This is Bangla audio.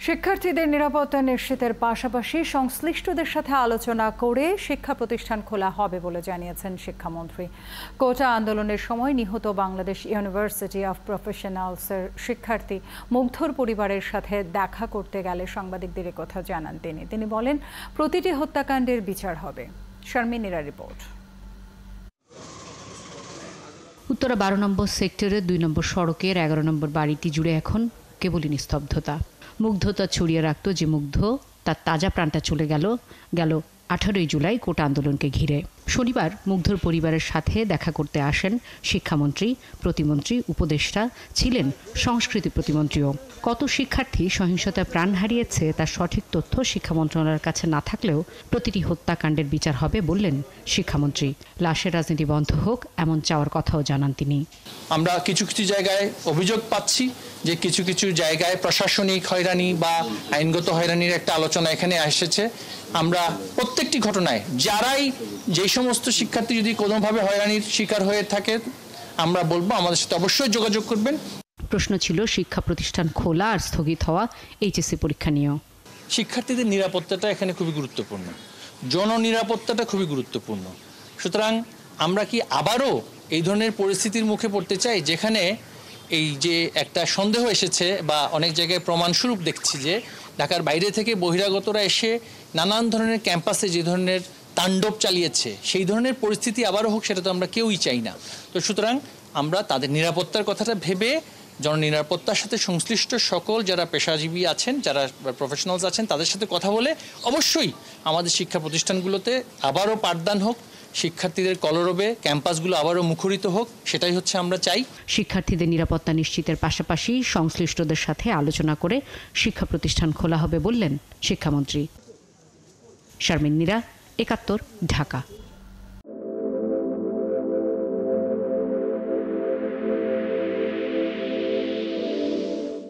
শিক্ষার্থীদের নিরাপত্তা নিশ্চিতের পাশাপাশি সংশ্লিষ্টদের সাথে আলোচনা করে শিক্ষা প্রতিষ্ঠান খোলা হবে বলে জানিয়েছেন শিক্ষামন্ত্রী। কোটা আন্দোলনের সময় নিহত বাংলাদেশ ইউনিভার্সিটি অফ প্রফেশনালসের শিক্ষার্থী মুগ্ধর পরিবারের সাথে দেখা করতে গেলে সাংবাদিকদের কথা জানান তিনি বলেন, প্রতিটি হত্যাকাণ্ডের বিচার হবে। শারমিন নীরা রিপোর্ট। উত্তরা 12 নম্বর সেক্টরের 2 নম্বর সড়কের 11 নম্বর বাড়িটি জুড়ে এখন কেবলই নিস্তব্ধতা। মুগ্ধতা ছড়িয়ে রাখত যে মুগ্ধ, তার তাজা প্রাণটা চলে গেল 18 জুলাই কোটা আন্দোলনকে ঘিরে। শনিবার মুগ্ধর পরিবারের সাথে দেখা করতে আসেন শিক্ষামন্ত্রী, প্রতিমন্ত্রী, উপদেষ্টা, ছিলেন সংস্কৃতি প্রতিমন্ত্রীও। কত শিক্ষার্থী সহিংসতায় প্রাণ হারিয়েছে তার সঠিক তথ্য শিক্ষা মন্ত্রণালয়ের কাছে না থাকলেও প্রতিটি হত্যাকাণ্ডের বিচার হবে বললেন শিক্ষামন্ত্রী। লাশের রাজনীতি বন্ধ হোক এমন চাওয়ার কথাও জানান তিনি। আমরা কিছু কিছু জায়গায় অভিযোগ পাচ্ছি যে কিছু কিছু জায়গায় প্রশাসনিক হয়রানি বা আইনগত হয়রানির একটা আলোচনা এখানে এসেছে। আমরা প্রত্যেকটি ঘটনায় যে সমস্ত শিক্ষার্থী যদি কোনোভাবে হয়রানির শিকার হয়ে থাকে, আমরা বলবো আমাদের সাথে অবশ্যই যোগাযোগ করবেন। প্রশ্ন ছিল শিক্ষা প্রতিষ্ঠান খোলা আর স্থগিত হওয়া এইচএসসি পরীক্ষা নিয়েও। শিক্ষার্থীদের নিরাপত্তাটা এখানে খুবই গুরুত্বপূর্ণ, জননিরাপত্তাটা খুবই গুরুত্বপূর্ণ। সুতরাং আমরা কি আবারও এই ধরনের পরিস্থিতির মুখে পড়তে চাই, যেখানে এই যে একটা সন্দেহ এসেছে বা অনেক জায়গায় প্রমাণস্বরূপ দেখছি যে ঢাকার বাইরে থেকে বহিরাগতরা এসে নানান ধরনের ক্যাম্পাসে যে ধরনের তাণ্ডব চালিয়েছে, সেই ধরনের পরিস্থিতি আবারও হোক, সেটা তো আমরা কেউই চাই না। তো সুতরাং আমরা তাদের নিরাপত্তার কথাটা ভেবে জননিরাপত্তার সাথে সংশ্লিষ্ট সকল যারা পেশাজীবী আছেন, যারা প্রফেশনালস আছেন, তাদের সাথে কথা বলে অবশ্যই আমাদের শিক্ষা প্রতিষ্ঠানগুলোতে আবারও পাঠদান হোক, শিক্ষার্থীদের কলরবে ক্যাম্পাসগুলো আবারও মুখরিত হোক, সেটাই হচ্ছে আমরা চাই। শিক্ষার্থীদের নিরাপত্তা নিশ্চিতের পাশাপাশি সংশ্লিষ্টদের সাথে আলোচনা করে শিক্ষা প্রতিষ্ঠান খোলা হবে বললেন শিক্ষামন্ত্রী। শারমিন নীরা, 71, ঢাকা।